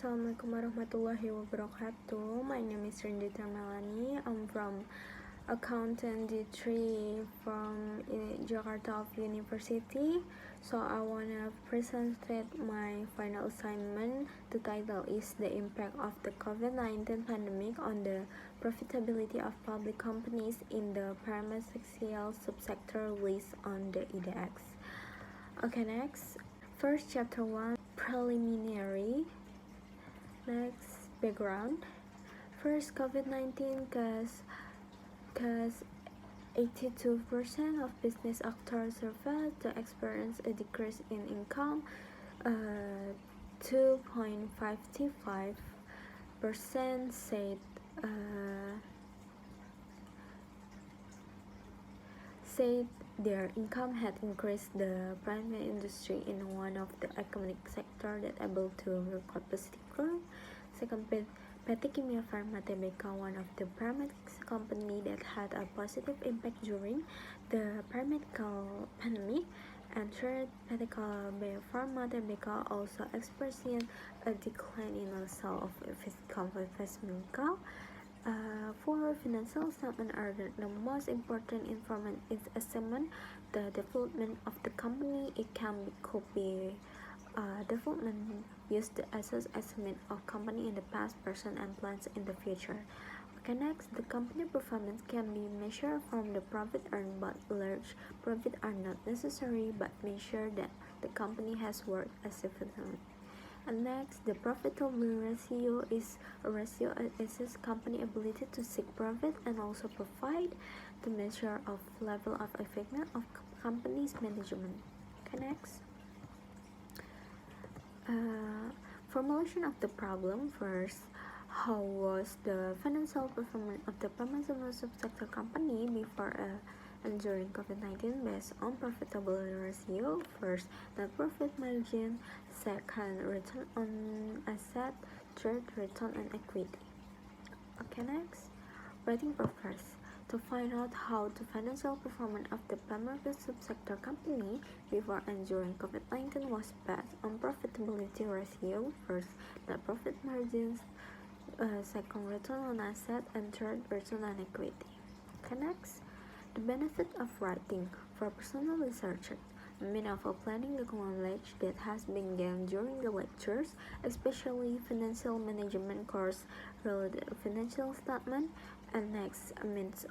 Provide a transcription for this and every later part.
Assalamualaikum warahmatullahi wabarakatuh. My name is Rindi Trie Melani. I'm from Akuntansi from Jakarta University. So I wanna present my final assignment. The title is The Impact of the COVID-19 Pandemic on the Profitability of Public Companies in the Pharmaceutical Subsector List on the IDX. Okay, next. First, Chapter 1, Preliminary. Next, background. First, COVID-19 caused 82% of business actors surveyed to experience a decrease in income. 2.55% said their income had increased. The private industry in one of the economic sector that able to record positive growth. Second, Petrokimia Pharma Tbk, one of the pharmaceutical company that had a positive impact during the pharmaceutical pandemic. And third, Petrokimia Pharma Tbk also experienced a decline in the sale of physical investment. For financial statement are the most important information is assessment the development of the company. It could be development used to assess estimate of company in the past, present, and plans in the future. Okay, next, the company performance can be measured from the profit earned, but large profit are not necessary, but measure that the company has worked as efficiently. And next, the profitability ratio is a ratio that assesses company ability to seek profit and also provide the measure of level of effectiveness of company's management. Okay, next. Formulation of the problem. First, how was the financial performance of the pharmaceutical subsector company before and during COVID-19 based on profitability ratio? First, net profit margin. Second, return on asset. Third, return on equity. Okay, next. Writing purpose. To find out how the financial performance of the pharmaceutical subsector company before and during COVID-19 was based on profitability ratio. First, net profit margins. Second, return on asset, and third, return on equity. Okay, next. The benefit of writing for personal researchers. Mean of applying the knowledge that has been gained during the lectures, especially financial management course related to financial statement. And next, means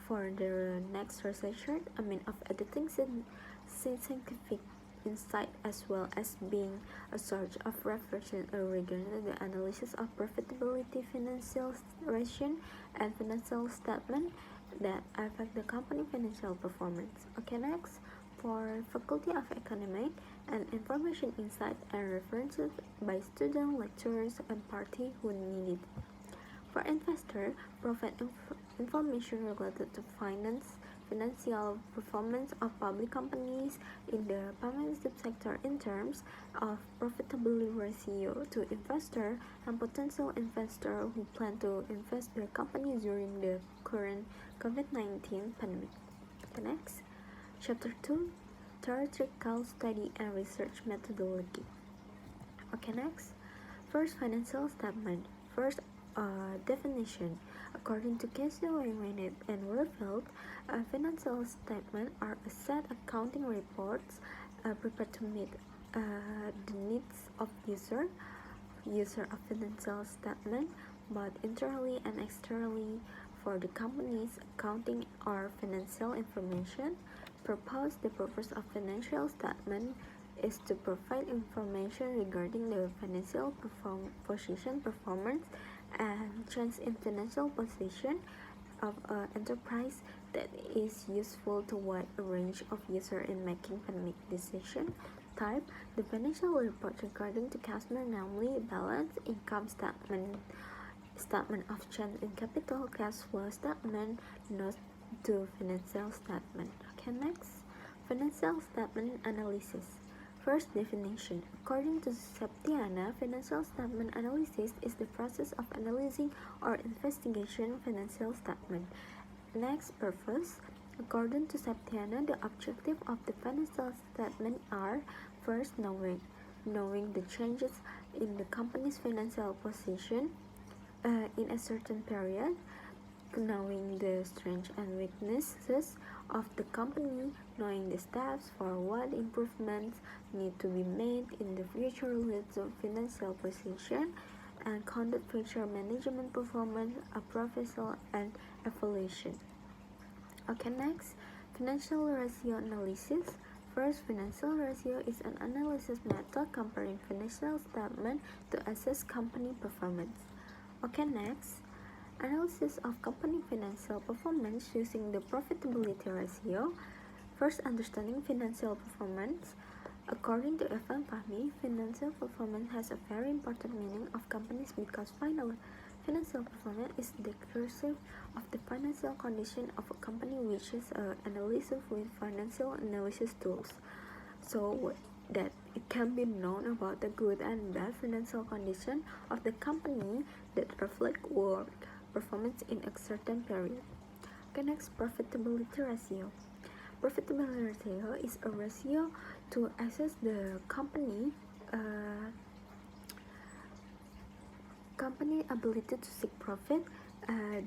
for the next researcher, of editing scientific insight as well as being a source of reference regarding the analysis of profitability, financial ratio, and financial statement that affect the company financial performance. Okay, next, for Faculty of Economy, and information insight and references by student, lecturers, and party who need it. For investor, provide information related to financial performance of public companies in the pharmaceutical sector in terms of profitability ratio to investor and potential investor who plan to invest their company during the current COVID-19 pandemic. Okay, next, Chapter 2, Theoretical Study and Research Methodology. Okay, next, first, financial statement. First, definition. According to Casey Wainwright and Warfield, financial statements are a set accounting reports prepared to meet the needs of user of financial statement, both internally and externally for the company's accounting or financial information. The purpose of financial statement is to provide information regarding the financial position, performance, and trends in financial position of an enterprise that is useful to wide range of users in making economic decisions. Type, the financial report regarding to customer, namely balance, income statement, statement of change in capital, cash flow statement, notes to financial statement. Okay, next, financial statement analysis. First, definition. According to Septiana, financial statement analysis is the process of analyzing or investigating financial statement. Next, purpose. According to Septiana, the objective of the financial statement are first, knowing the changes in the company's financial position in a certain period, knowing the strengths and weaknesses of the company, knowing the steps for what improvements need to be made in the future leads to financial position, and conduct future management performance appraisal and evaluation. Okay, next, financial ratio analysis. First, financial ratio is an analysis method comparing financial statements to assess company performance. Okay, next, analysis of company financial performance using the profitability ratio. First, understanding financial performance. According to Evan Fahmy, financial performance has a very important meaning of companies because financial performance is descriptive of the financial condition of a company, which is analysis with financial analysis tools, so that it can be known about the good and bad financial condition of the company that reflect work performance in a certain period. Okay, next, profitability ratio. Profitability ratio is a ratio to assess the company ability to seek profit.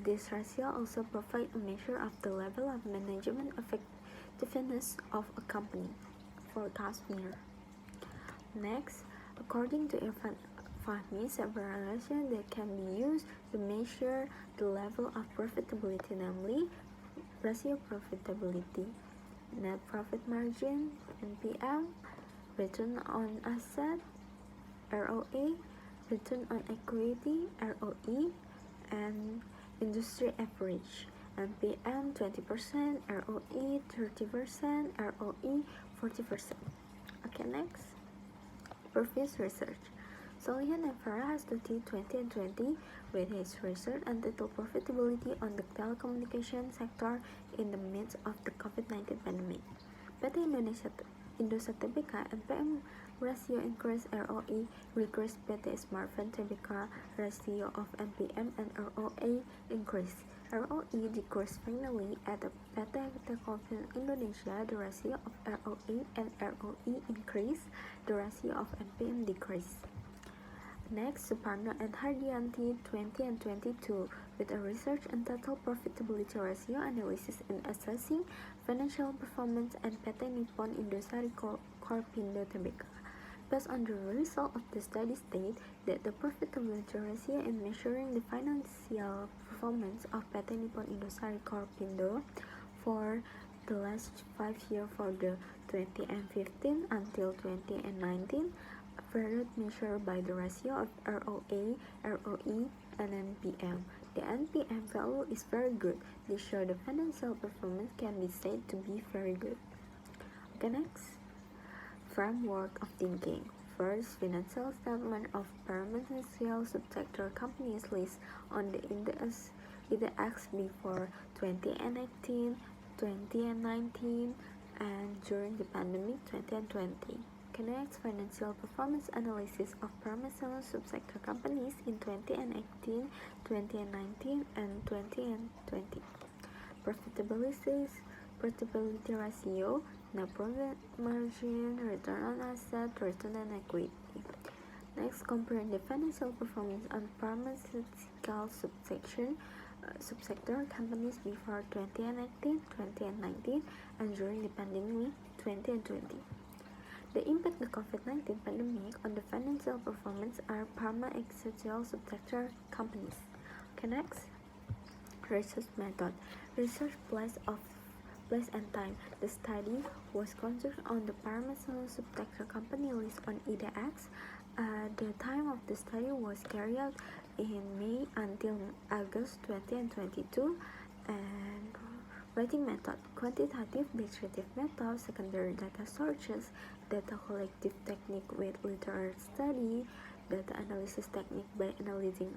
This ratio also provides a measure of the level of management effectiveness of a company. For Kashmir. Next, according to Irfan Fahmy, several ratios that can be used to measure the level of profitability, namely ratio profitability, net profit margin (NPM), return on asset (ROA), return on equity (ROE), and industry average (NPM 20%, ROE 30%, ROE 40%. Okay, next, previous research. Solian and Farah has studied 2020 with his research entitled Profitability on the Telecommunication Sector in the Midst of the COVID-19 Pandemic. PT Indosat Tbk NPM ratio increased, ROE decreased. PT Smartphone Tbk ratio of NPM and ROA increased. ROE decreased. Finally, at the PT Telkom Indonesia, the ratio of ROE and ROE increased, the ratio of NPM decreased. Next, Suparno and Hardianti 20 and 22 with a research entitled Profitability Ratio Analysis in Assessing Financial Performance and PT Nippon Indosari Corpindo Tbk. Based on the result of the study state that the profitability ratio in measuring the financial performance of PT Nippon Indosari Corpindo for the last 5 years for the 2015 until 2019 varied measured by the ratio of ROA, ROE, and NPM. The NPM value is very good. This shows the financial performance can be said to be very good. Okay, next, framework of thinking. First, financial statement of pharmaceutical subsector companies list on the index before 2018, 2019, and during the pandemic 2020. Connects financial performance analysis of pharmaceutical subsector companies in 2018, 2019, and 2020. Profitability ratio, net profit margin, return on asset, return on equity. Next, comparing the financial performance on pharmaceutical subsector companies before 2018, 2019, and during the pandemic 2020. The impact of the COVID-19 pandemic on the financial performance are pharmaceutical subsector companies. Okay, next, research method. Research place and time. The study was conducted on the pharmaceutical subsector company list on IDX. The time of the study was carried out in May until August 2022. And rating method, quantitative descriptive method, secondary data sources, data collective technique with literary study, data analysis technique by analyzing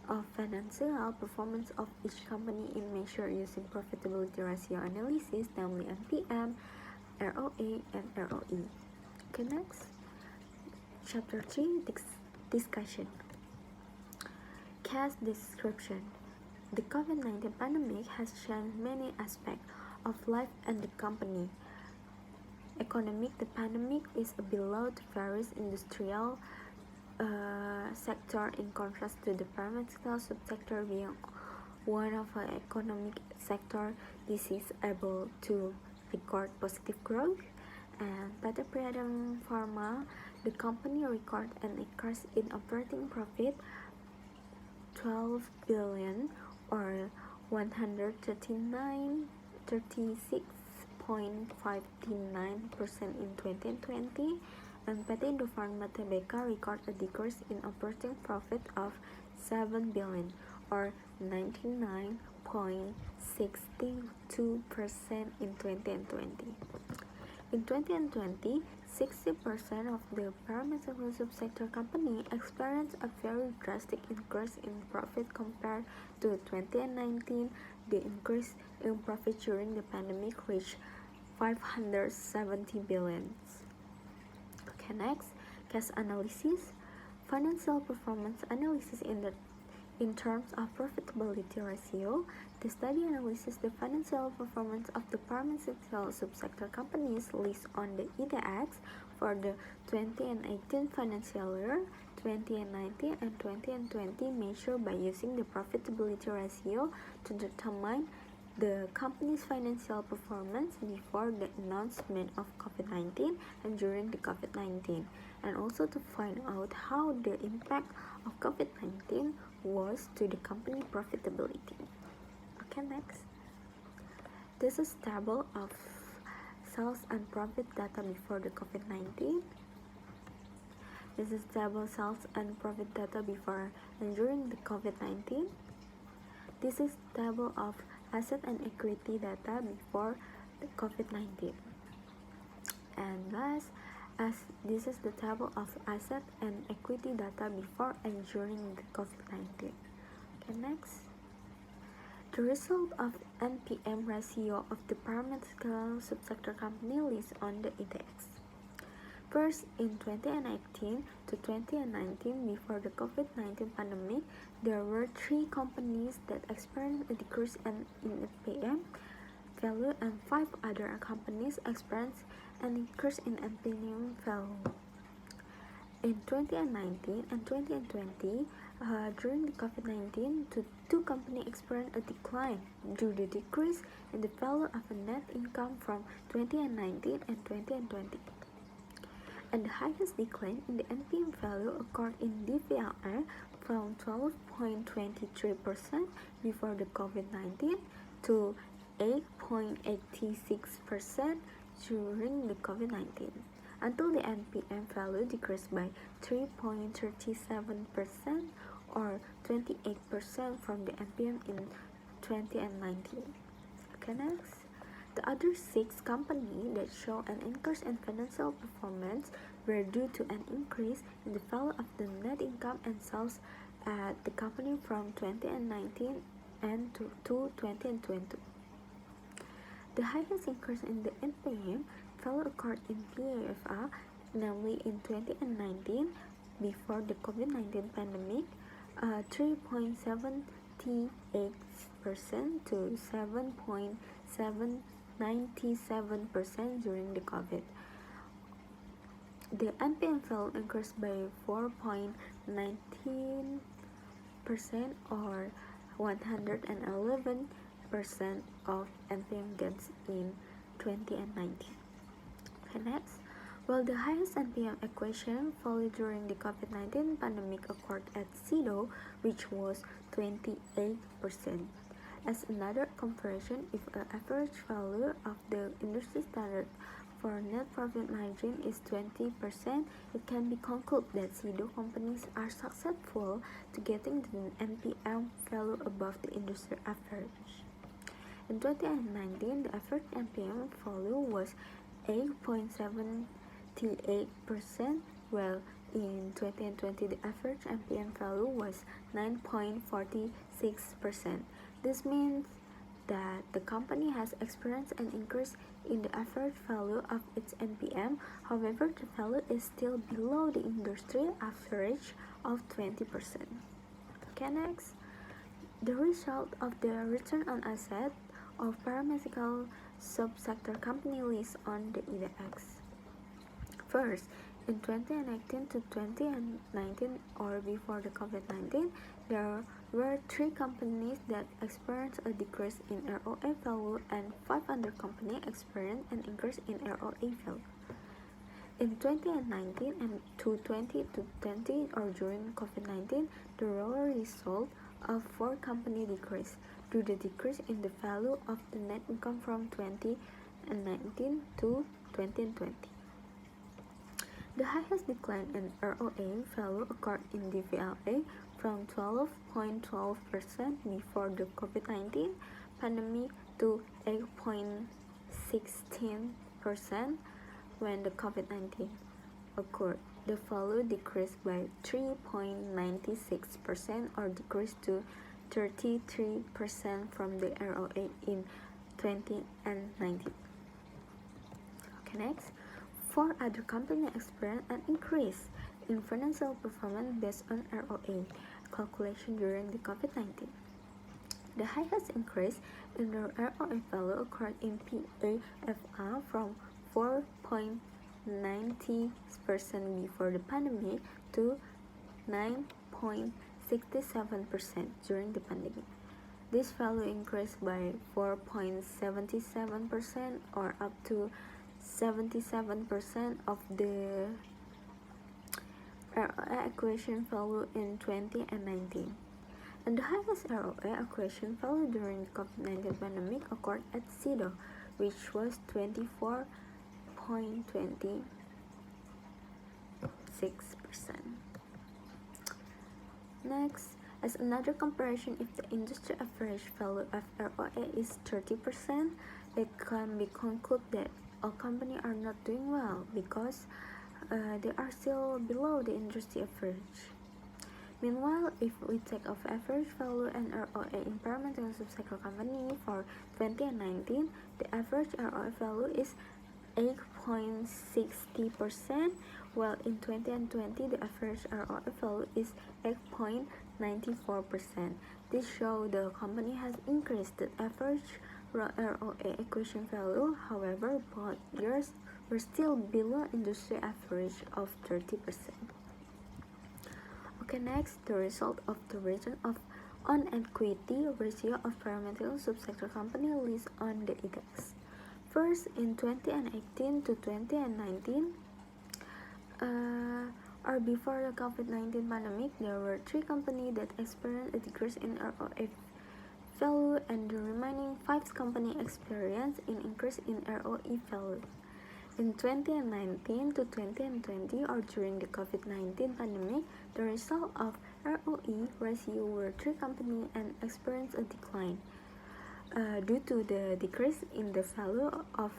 of financial performance of each company in measure using profitability ratio analysis, namely NPM, ROA, and ROE. Okay, next, chapter 3, discussion. Case description. The COVID-19 pandemic has changed many aspects of life and the company. Economic, the pandemic is below the various industrial sector in contrast to the pharmaceutical subsector being one of an economic sector. This is able to record positive growth. And Presentasi Pharma, the company record an increase in operating profit 12 billion or 36.59% in 2020, and PT Indofarma Tbk record a decrease in operating profit of 7 billion or 99.62% in 2020. In 2020, 60% of the pharmaceutical subsector company experienced a very drastic increase in profit compared to 2019. The increase in profit during the pandemic reached 570 billion. Okay, next, case analysis. Financial performance analysis in terms of profitability ratio. The study analyzes the financial performance of the pharmaceutical subsector companies listed on the IDX for the 2018 financial year, 2019, and 2020, measured by using the profitability ratio to determine the company's financial performance before the announcement of COVID-19 and during the COVID-19, and also to find out how the impact of COVID-19 was to the company profitability. Okay, next. This is table of sales and profit data before the COVID-19. This is table sales and profit data before and during the COVID-19. This is table of asset and equity data before the COVID-19. And last, as this is the table of asset and equity data before and during the COVID-19. Okay, next. The result of NPM ratio of the pharmaceutical subsector company list on the index. First, in 2018 to 2019, before the COVID-19 pandemic, there were 3 companies that experienced a decrease in NPM value, and 5 other companies experienced an increase in NPM value. In 2019 and 2020, during the COVID-19, 2 companies experienced a decline due to the decrease in the value of a net income from 2019 and 2020. And the highest decline in the NPM value occurred in DVLR from 12.23% before the COVID-19 to 8.86% during the COVID-19, until the NPM value decreased by 3.37% or 28% from the NPM in 2019. Okay, next. The other 6 companies that show an increase in financial performance were due to an increase in the value of the net income and sales at the company from 2019 and to 2020. The highest increase in the NPM value occurred in PAFA, namely in 2019 before the COVID-19 pandemic, 3.78% to 7.97% during the COVID. The NPM value increased by 4.19% or 111% of NPM gains in 2019. Okay, next. Well, the highest NPM equation value during the COVID-19 pandemic occurred at SIDO, which was 28%. As another comparison, if an average value of the industry standard for net profit margin is 20%, it can be concluded that SIDO companies are successful to getting the NPM value above the industry average. In 2019, the average NPM value was 8.78%, while in 2020 the average NPM value was 9.46%. This means that the company has experienced an increase in the average value of its NPM. However, the value is still below the industry average of 20%. Okay, next. The result of the return on asset of pharmaceutical subsector company list on the index. First, In 2018 to 2019, or before the COVID-19, there were 3 companies that experienced a decrease in ROA value and 5 other companies experienced an increase in ROA value. In 2019 and to 2020, or during COVID-19, the raw result of 4 companies decreased due to the decrease in the value of the net income from 2019 to 2020. The highest decline in ROA value occurred in the VLA from 12.12% before the COVID-19 pandemic to 8.16% when the COVID-19 occurred. The value decreased by 3.96% or decreased to 33% from the ROA in 2019. Okay, next. 4 other companies experienced an increase in financial performance based on ROA calculation during the COVID-19. The highest increase in the ROA value occurred in PAFA from 4.90% before the pandemic to 9.67% during the pandemic. This value increased by 4.77% or up to 77% of the ROA equation value in 2019. And the highest ROA equation value during the COVID-19 pandemic occurred at SIDO, which was 24.26%. Next, as another comparison, if the industry average value of ROA is 30%, it can be concluded that all companies are not doing well because they are still below the industry average. Meanwhile, if we take of average value and ROA impairment in subsector company for 2019, the average ROA value is 8.60%, while in 2020 the average ROA value is 8.94%. This shows the company has increased the average ROA equation value. However, both years were still below industry average of 30%. Okay, next, the result of the return on equity ratio of parametric subsector company list on the index. First, in 2018 to 2019, or before the COVID-19 pandemic, there were 3 companies that experienced a decrease in ROA value, and the remaining 5 companies experienced an increase in ROE value. In 2019 to 2020, or during the COVID-19 pandemic, the result of ROE ratio were 3 companies and experienced a decline due to the decrease in the value of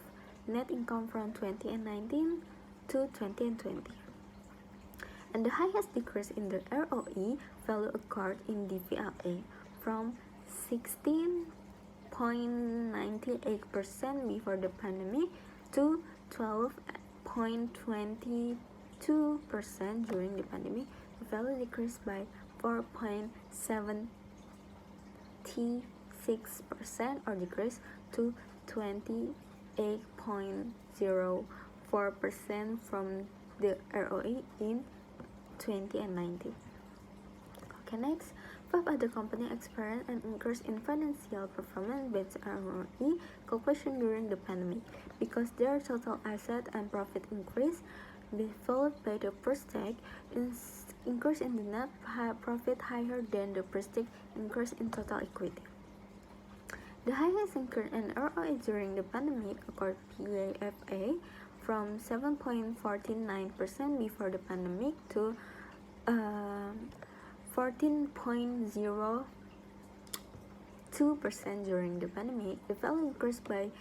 net income from 2019 to 2020. And the highest decrease in the ROE value occurred in the VLA from 16.98% before the pandemic to 12.22% during the pandemic. The value decreased by 4.76% or decreased to 28.04% from the ROE in 2019. Okay, next, 5 other companies experienced an increase in financial performance based on ROE calculation during the pandemic because their total asset and profit increase, followed by the percentage increase in the net profit higher than the percentage increase in total equity. The highest increase in ROE during the pandemic occurred PAFA from 7.49% before the pandemic to 14.02% during the pandemic. The value increased by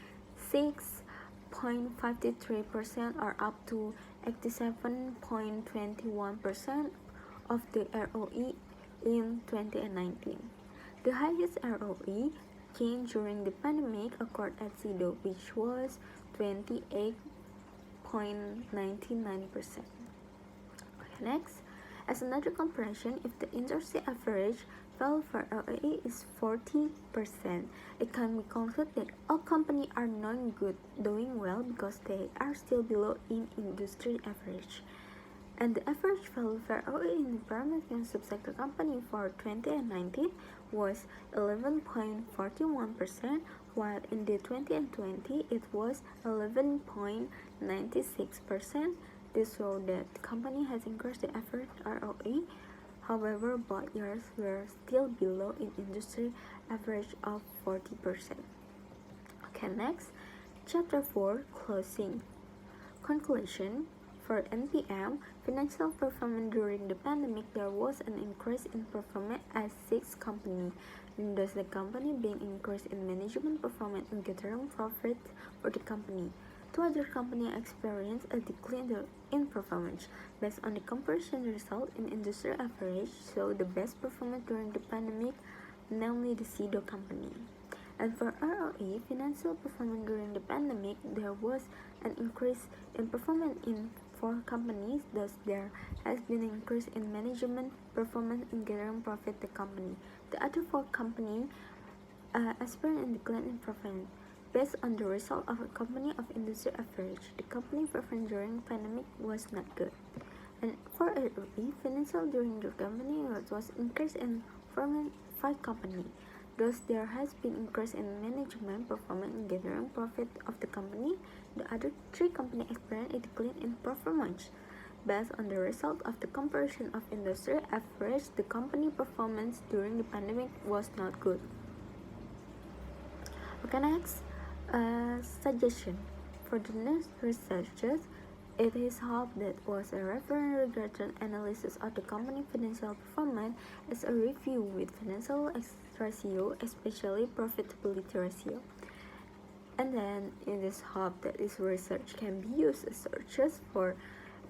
6.53% or up to 87.21% of the ROE in 2019. The highest ROE gain during the pandemic occurred at SIDO, which was 28.99%. Next, as another comparison, if the industry average value for ROE is 40%, it can be concluded that all companies are not doing well because they are still below in industry average. And the average value for ROE in the permanent subsector company for 2019 was 11.41%, while in the 2020 it was 11.96%. This shows that the company has increased the average ROE. However, both years were still below in industry average of 40%. Okay, next, Chapter 4, Closing. Conclusion. For NPM, financial performance during the pandemic, there was an increase in performance at 6 companies, thus the company being increased in management performance and gathering profit for the company. 2 other companies experienced a decline in performance. Based on the comparison result in industry average, so the best performance during the pandemic, namely the SIDO company. And for ROE, financial performance during the pandemic, there was an increase in performance in 4 companies, thus there has been an increase in management performance and gathering profit the company. The other 4 companies experienced a decline in performance. Based on the result of a company of industry average, the company performance during the pandemic was not good. And for ROE, financial during the company was increased in 5 companies. Thus, there has been increase in management performance and gathering profit of the company. The other 3 companies experienced a decline in performance. Based on the result of the comparison of industry average, the company performance during the pandemic was not good. Okay, next, suggestion. For the next researchers, it is hoped that was a reference regarding analysis of the company financial performance as a review with financial ratio, especially profitability ratio. And then it is hoped that this research can be used as searches for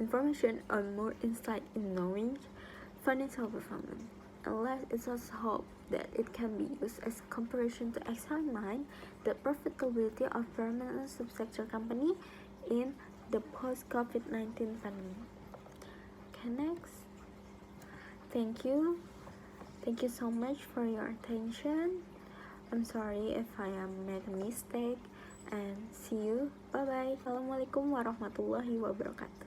information or more insight in knowing financial performance. Unless it is hoped that it can be used as comparison to examine the profitability of permanent subsector company in the post-COVID-19 pandemic. Okay, next. Thank you so much for your attention. I'm sorry if I am made a mistake, and see you. Bye bye. Assalamualaikum warahmatullahi wabarakatuh.